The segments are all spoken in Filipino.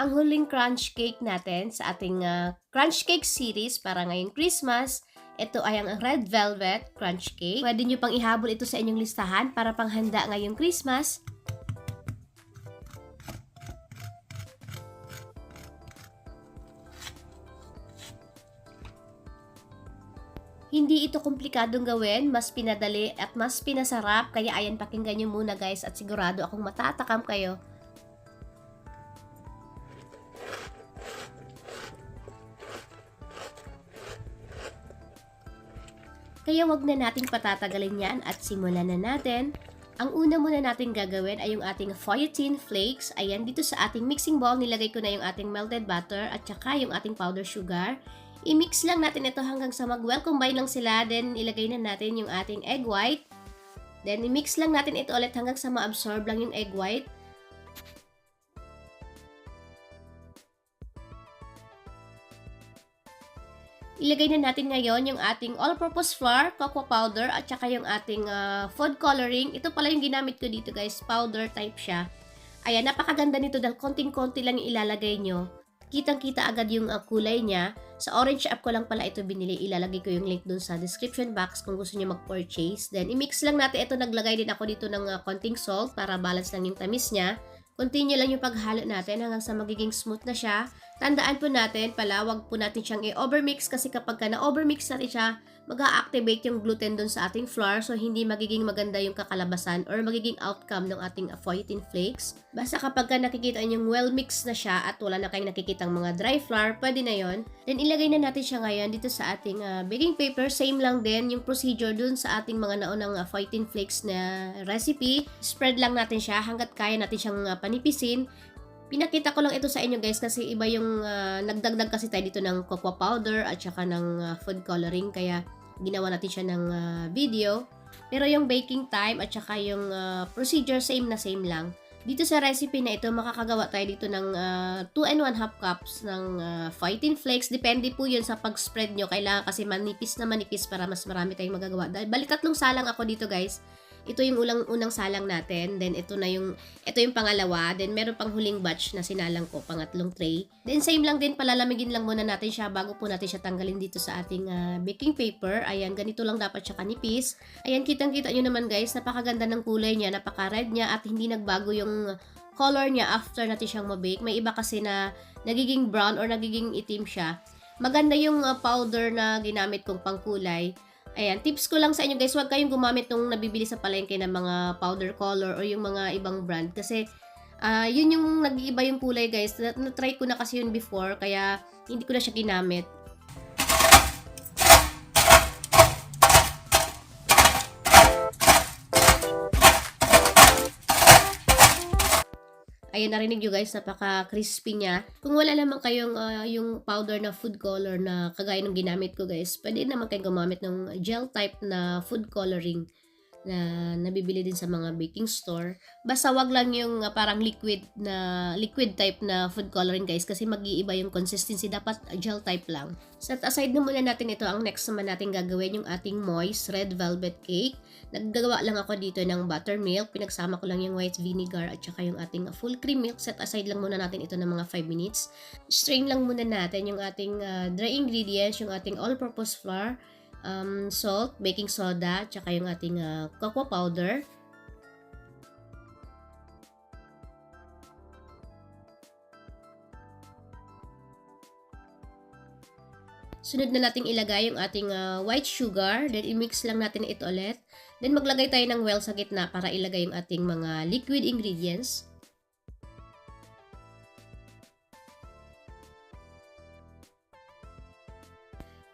ang huling crunch cake natin sa ating crunch cake series para ngayong Christmas. Ito ay ang red velvet crunch cake. Pwede nyo pang ihabol ito sa inyong listahan para panghanda ngayong Christmas. Hindi ito komplikadong gawin, mas pinadali at mas pinasarap. Kaya ayan, pakinggan nyo muna guys at sigurado akong matatakam kayo. Kaya wag na nating patatagalin yan at simulan na natin. Ang una muna natin gagawin ay yung ating fondant flakes. Ayan, dito sa ating mixing bowl, nilagay ko na yung ating melted butter at saka yung ating powder sugar. I-mix lang natin ito hanggang sa mag-well combine lang sila. Then, ilagay na natin yung ating egg white. Then, i-mix lang natin ito ulit hanggang sa ma-absorb lang yung egg white. Ilagay na natin ngayon yung ating all-purpose flour, cocoa powder, at saka yung ating food coloring. Ito pala yung ginamit ko dito guys, powder type siya. Ayan, napakaganda nito dahil konting-konti lang yung ilalagay nyo. Kitang-kita agad yung kulay niya. Sa Orange App ko lang pala ito binili. Ilalagay ko yung link dun sa description box kung gusto niyo mag-purchase. Then, i-mix lang natin ito. Naglagay din ako dito ng konting salt para balance lang yung tamis niya. Continue lang yung paghalo natin hanggang sa magiging smooth na siya. Tandaan po natin pala, wag po natin siyang i-overmix kasi kapag na-overmix natin siya, mag-a-activate yung gluten dun sa ating flour, so hindi magiging maganda yung kakalabasan or magiging outcome ng ating fondant flakes. Basta kapag nakikita yung well mixed na siya at wala na kayong nakikitang mga dry flour, pwede na yon. Then ilagay na natin siya ngayon dito sa ating baking paper. Same lang din yung procedure dun sa ating mga naunang fondant flakes na recipe. Spread lang natin siya hanggat kaya natin siyang panipisin. Pinakita ko lang ito sa inyo guys kasi iba yung nagdagdag kasi tayo dito ng cocoa powder at saka ng food coloring, kaya ginawa natin siya ng video. Pero yung baking time at saka yung procedure same na same lang. Dito sa recipe na ito, makakagawa tayo dito ng 2 and 1/2 cups ng fondant flakes. Depende po yun sa pag-spread nyo. Kailangan kasi manipis na manipis para mas marami tayong magagawa. Bali 3 salang ako dito guys. Ito yung unang salang natin. Then, ito yung pangalawa. Then, meron pang huling batch na sinalang ko, pangatlong tray. Then, same lang din, palalamigin lang muna natin siya bago po natin siya tanggalin dito sa ating baking paper. Ayan, ganito lang dapat siya kanipis. Ayan, kitang-kita nyo naman guys, napakaganda ng kulay niya, napaka-red niya at hindi nagbago yung color niya after natin siyang mabake. May iba kasi na nagiging brown or nagiging itim siya. Maganda yung powder na ginamit kong pangkulay. Ayan, tips ko lang sa inyo guys, huwag kayong gumamit nung nabibili sa palengke ng mga powder color o yung mga ibang brand kasi yun yung nag-iiba yung kulay guys. Na-try ko na kasi yun before kaya hindi ko na siya ginamit. Ayan, narinig nyo guys, napaka-crispy niya. Kung wala naman kayong yung powder na food color na kagaya ng ginamit ko guys, pwede naman kayong gumamit ng gel type na food coloring na nabibili din sa mga baking store. Basta wag lang yung parang liquid type na food coloring guys kasi mag-iiba yung consistency. Dapat gel type lang. Set aside na muna natin ito. Ang next naman natin gagawin yung ating moist red velvet cake. Naggagawa lang ako dito ng buttermilk. Pinagsama ko lang yung white vinegar at saka yung ating full cream milk. Set aside lang muna natin ito ng mga 5 minutes. Strain lang muna natin yung ating dry ingredients, yung ating all-purpose flour, salt, baking soda, tsaka yung ating cocoa powder. Sunod na nating ilagay yung ating white sugar. Then, i-mix lang natin ito ulit. Then, maglagay tayo ng well sa gitna para ilagay yung ating mga liquid ingredients.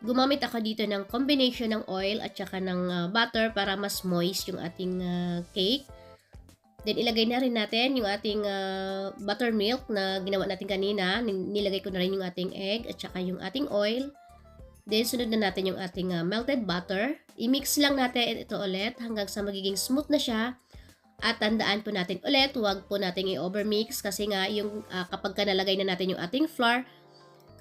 Gumamit ako dito ng combination ng oil at saka ng butter para mas moist yung ating cake. Then, ilagay na rin natin yung ating buttermilk na ginawa natin kanina. Nilagay ko na rin yung ating egg at saka yung ating oil. Then, sunod na natin yung ating melted butter. I-mix lang natin ito ulit hanggang sa magiging smooth na siya. At tandaan po natin ulit, huwag po natin i-overmix kasi nga yung kapag nalagay na natin yung ating flour,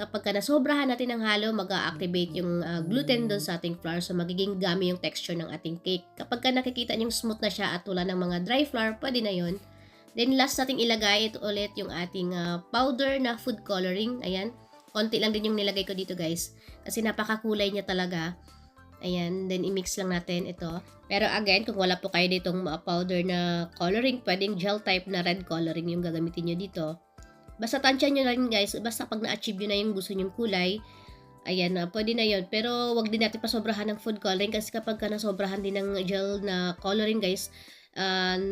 kapag nasobrahan natin ng halo, mag-a-activate yung gluten doon sa ating flour. So, magiging gummy yung texture ng ating cake. Kapag nakikita nyo smooth na siya at wala ng mga dry flour, pwede na yon. Then last nating ilagay ito ulit yung ating powder na food coloring. Ayan. Konti lang din yung nilagay ko dito guys. Kasi napakakulay niya talaga. Ayan. Then i-mix lang natin ito. Pero again, kung wala po kayo ditong powder na coloring, pwedeng gel type na red coloring yung gagamitin nyo dito. Basta tansyan nyo na rin guys. Basta pag na-achieve nyo na yung gusto nyong kulay, ayan na, pwede na yon. Pero wag din natin pasobrahan ng food coloring kasi kapag ka nasobrahan din ng gel na coloring guys,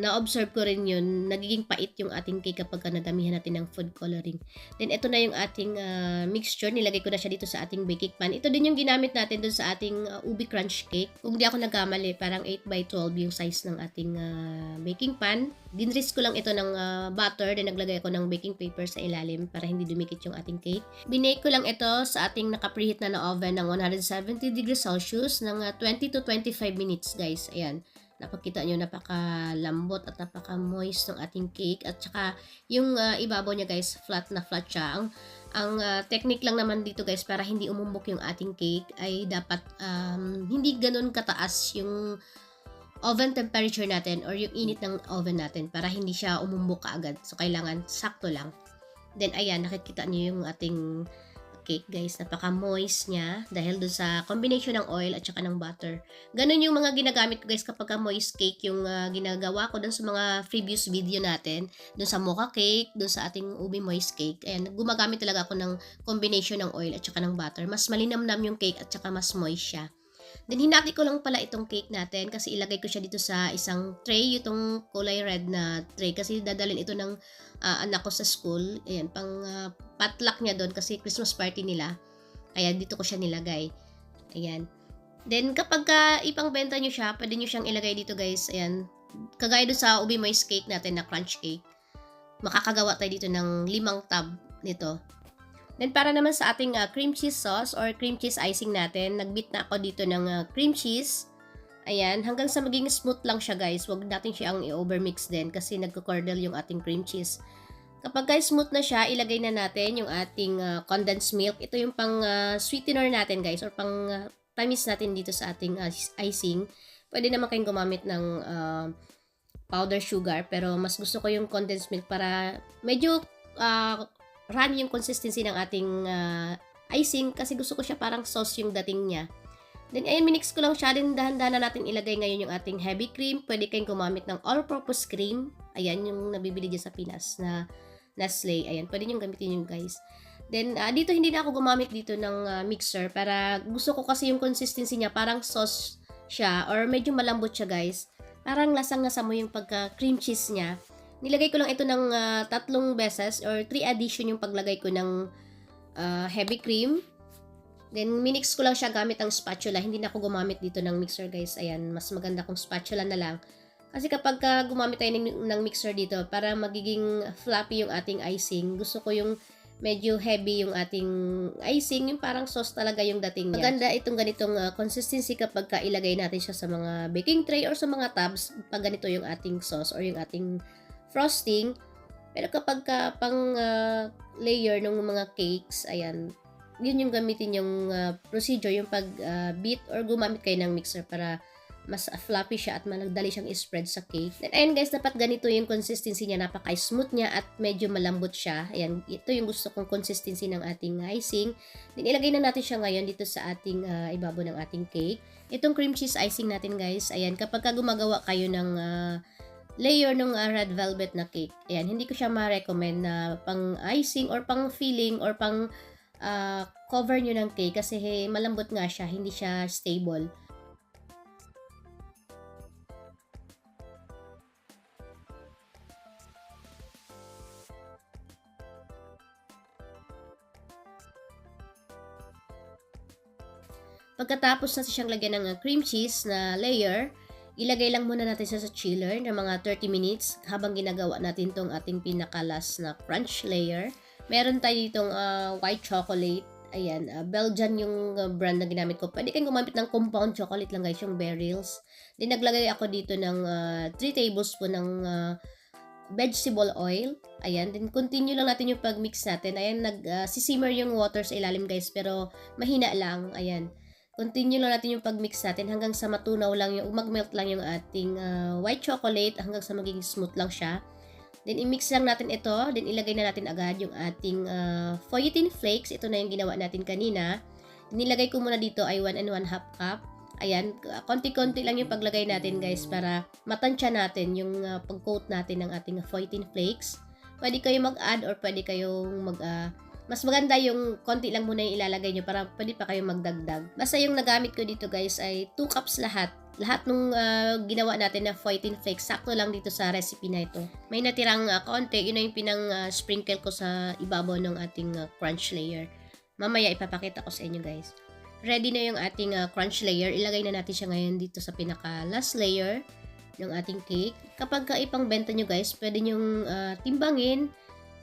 na-observe ko rin yun, nagiging pait yung ating cake kapag ka nadamihan natin ng food coloring. Then ito na yung ating mixture, nilagay ko na siya dito sa ating baking pan. Ito din yung ginamit natin dun sa ating ubi crunch cake. Kung di ako nagkamali, parang 8x12 yung size ng ating baking pan. Dinris ko lang ito ng butter, then naglagay ako ng baking paper sa ilalim para hindi dumikit yung ating cake. Binake ko lang ito sa ating naka-preheat na oven ng 170 degrees Celsius ng 20 to 25 minutes guys. Ayan. Napakita nyo, napakalambot at napaka-moist ng ating cake. At saka, yung ibabaw niya guys, flat na flat siya. Ang technique lang naman dito guys, para hindi umumbok yung ating cake, ay dapat hindi ganun kataas yung oven temperature natin or yung init ng oven natin para hindi siya umumbok kaagad. So, kailangan sakto lang. Then, ayan, nakikita niyo yung ating cake guys, napaka-moist niya dahil dun sa combination ng oil at saka ng butter. Ganun yung mga ginagamit ko guys kapag moist cake yung ginagawa ko dun sa mga previous video natin, dun sa mocha cake, dun sa ating ubi moist cake. Ayan, gumagamit talaga ako ng combination ng oil at saka ng butter. Mas malinamnam yung cake at saka mas moist siya. Then, hinati ko lang pala itong cake natin kasi ilagay ko siya dito sa isang tray, itong kulay red na tray kasi dadalhin ito ng anak ko sa school. Ayan, pang potluck niya doon kasi Christmas party nila. Ayan, dito ko siya nilagay. Ayan. Then, kapag ipangbenta nyo siya, pwede nyo siyang ilagay dito guys. Ayan. Kagaya doon sa ubi moist cake natin na crunch cake. Makakagawa tayo dito ng 5 tub nito. Then, para naman sa ating cream cheese sauce or cream cheese icing natin, nag-beat na ako dito ng cream cheese. Ayan, hanggang sa maging smooth lang siya guys. Huwag natin siyang i-overmix din kasi nagko-curdle yung ating cream cheese. Kapag guys smooth na siya, ilagay na natin yung ating condensed milk. Ito yung pang sweetener natin guys or pang tamis natin dito sa ating icing. Pwede naman kayong gumamit ng powder sugar pero mas gusto ko yung condensed milk para medyo runny yung consistency ng ating icing kasi gusto ko siya parang sauce yung dating niya. Then, ayun, minix ko lang siya. Then, dahan-dahan na natin ilagay ngayon yung ating heavy cream. Pwede kayong gumamit ng all-purpose cream. Ayan, yung nabibili dyan sa Pinas na Nestle. Ayan, pwede nyo gamitin yung guys. Then, dito hindi na ako gumamit dito ng mixer para gusto ko kasi yung consistency niya parang sauce siya or medyo malambot siya guys. Parang lasang-lasa mo yung pagka-cream cheese niya. Nilagay ko lang ito ng 3 beses or 3 addition yung paglagay ko ng heavy cream. Then, minix ko lang siya gamit ang spatula. Hindi na ako gumamit dito ng mixer, guys. Ayan, mas maganda kung spatula na lang. Kasi kapag gumamit tayo ng mixer dito, para magiging fluffy yung ating icing, gusto ko yung medyo heavy yung ating icing, yung parang sauce talaga yung dating niya. Maganda itong ganitong consistency kapag ilagay natin siya sa mga baking tray or sa mga tubs, pag ganito yung ating sauce or yung ating frosting. Pero kapag pang layer ng mga cakes, ayan, yun yung gamitin yung procedure, yung pag-beat or gumamit kayo ng mixer para mas fluffy siya at madali siyang i-spread sa cake. Then, ayun guys, dapat ganito yung consistency niya, napaka-smooth niya at medyo malambot siya. Ayan, ito yung gusto kong consistency ng ating icing. Then, ilagay na natin siya ngayon dito sa ating ibabaw ng ating cake. Itong cream cheese icing natin guys, ayan, kapag gumagawa kayo ng layer ng red velvet na cake, ayan, hindi ko siya ma-recommend na pang icing or pang filling or pang cover nyo ng cake kasi malambot nga siya, hindi siya stable. Pagkatapos na siyang lagyan ng cream cheese na layer, ilagay lang muna natin siya sa chiller ng mga 30 minutes habang ginagawa natin tong ating pinakalas na crunch layer. Meron tayo ditong white chocolate. Ayan, Belgian yung brand na ginamit ko. Pwede kayong gumamit ng compound chocolate lang guys, yung Beryl's. Then naglagay ako dito ng 3 tablespoon ng vegetable oil. Ayan, then continue lang natin yung pag-mix natin. Ayan, nag-simmer yung water sa ilalim guys, pero mahina lang. Ayan. Continue lang natin yung pag-mix natin hanggang sa matunaw lang yung, mag-melt lang yung ating white chocolate hanggang sa magiging smooth lang siya. Then, i-mix lang natin ito. Then, ilagay na natin agad yung ating fondant flakes. Ito na yung ginawa natin kanina. Nilagay ko muna dito ay 1 1/2 cup. Ayan, konti-konti lang yung paglagay natin guys para matansya natin yung pag-coat natin ng ating fondant flakes. Pwede kayong mag-add or pwede kayong mas maganda yung konti lang muna yung ilalagay nyo para pwede pa kayong magdagdag. Basta yung nagamit ko dito guys ay 2 cups lahat. Lahat nung ginawa natin na fondant flakes, sakto lang dito sa recipe na ito. May natirang konti, yun na yung pinang-sprinkle ko sa ibabaw ng ating crunch layer. Mamaya ipapakita ko sa inyo guys. Ready na yung ating crunch layer. Ilagay na natin siya ngayon dito sa pinaka-last layer ng ating cake. Kapag ipang benta nyo guys, pwede nyong timbangin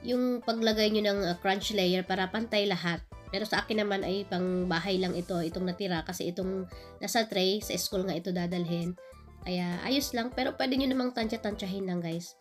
yung paglagay nyo ng crunch layer para pantay lahat. Pero sa akin naman ay pang bahay lang ito, itong natira kasi itong nasa tray, sa school nga ito dadalhin. Kaya ayos lang, pero pwede nyo namang tansya-tansyahin lang guys.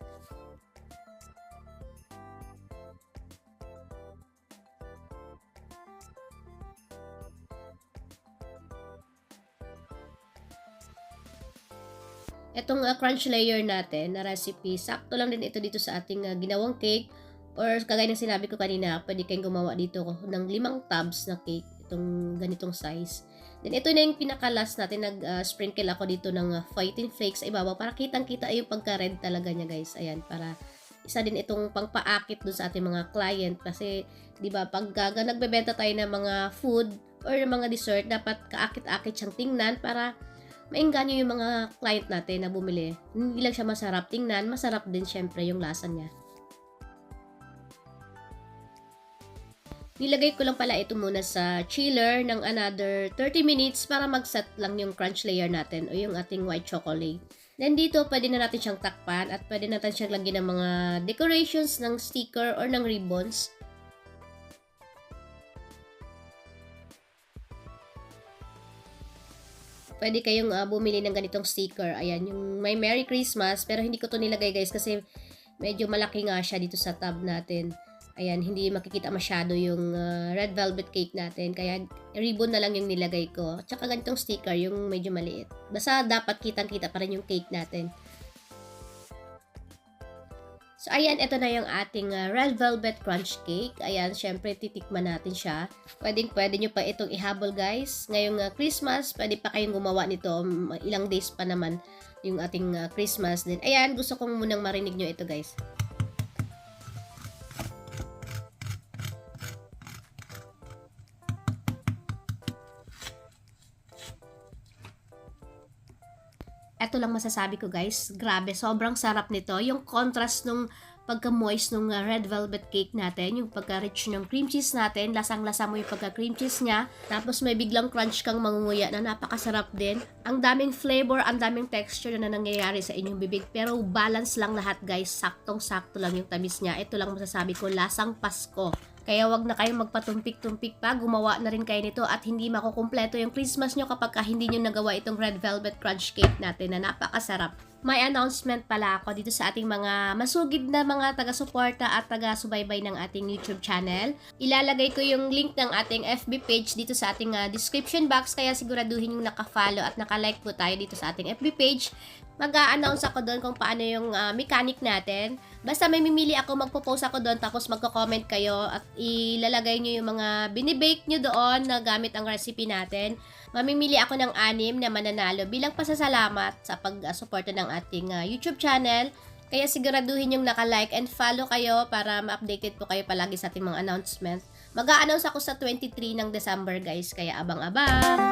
Itong crunch layer natin na recipe, sakto lang din ito dito sa ating ginawang cake. Or kagaya ng sinabi ko kanina, pwede kayong gumawa dito ng 5 tubs na cake, itong ganitong size. Then ito na yung pinaka-last natin, nag-sprinkle ako dito ng fondant flakes sa ibabaw para kitang-kita yung pagka-red talaga niya guys. Ayan, para isa din itong pangpaakit dun sa ating mga client. Kasi, di ba, pag nagbebenta tayo ng mga food or mga dessert, dapat kaakit-akit siyang tingnan para maingganyo yung mga client natin na bumili. Hindi lang siya masarap tingnan, masarap din syempre yung lasa niya. Nilagay ko lang pala ito muna sa chiller ng another 30 minutes para mag-set lang yung crunch layer natin o yung ating white chocolate. Then dito, pwede na natin siyang takpan at pwede natin siyang lagyan ng mga decorations ng sticker or ng ribbons. Pwede kayong bumili ng ganitong sticker. Ayan, yung may Merry Christmas. Pero hindi ko to nilagay guys kasi medyo malaki nga siya dito sa tab natin. Ayan, hindi makikita masyado yung red velvet cake natin. Kaya ribbon na lang yung nilagay ko. At saka ganitong sticker, yung medyo maliit. Basta dapat kitang-kita pa rin yung cake natin. So, ayan, ito na yung ating red velvet crunch cake. Ayan, syempre, titikman natin siya. Pwede nyo pa itong ihabol, guys. Ngayong Christmas, pwede pa kayong gumawa nito. Ilang days pa naman yung ating Christmas din. Ayan, gusto kong munang marinig nyo ito, guys. Ito lang masasabi ko guys, grabe, sobrang sarap nito. Yung contrast nung pagka-moist nung red velvet cake natin, yung pagka-rich ng cream cheese natin, lasang-lasa mo yung pagka-cream cheese niya, tapos may biglang crunch kang mangunguya na napakasarap din. Ang daming flavor, ang daming texture na nangyayari sa inyong bibig, pero balance lang lahat guys, saktong-sakto lang yung tamis niya. Ito lang masasabi ko, lasang Pasko. Kaya wag na kayong magpatumpik-tumpik pa, gumawa na rin kayo nito at hindi makukumpleto yung Christmas nyo kapag hindi nyo nagawa itong red velvet crunch cake natin na napakasarap. May announcement pala ako dito sa ating mga masugid na mga taga-suporta at taga-subaybay ng ating YouTube channel. Ilalagay ko yung link ng ating FB page dito sa ating description box, kaya siguraduhin yung naka-follow at naka-like po tayo dito sa ating FB page. Mag-a-announce ako doon kung paano yung mechanic natin. Basta may mimili ako, magpo-post ako doon, tapos magko-comment kayo at ilalagay nyo yung mga binibake nyo doon na gamit ang recipe natin. Mamimili ako ng 6 na mananalo bilang pasasalamat sa pag-suporta ng ating YouTube channel. Kaya siguraduhin yung naka-like and follow kayo para ma-updated po kayo palagi sa ating mga announcements. Mag-a-announce ako sa 23 ng December guys, kaya abang-abang!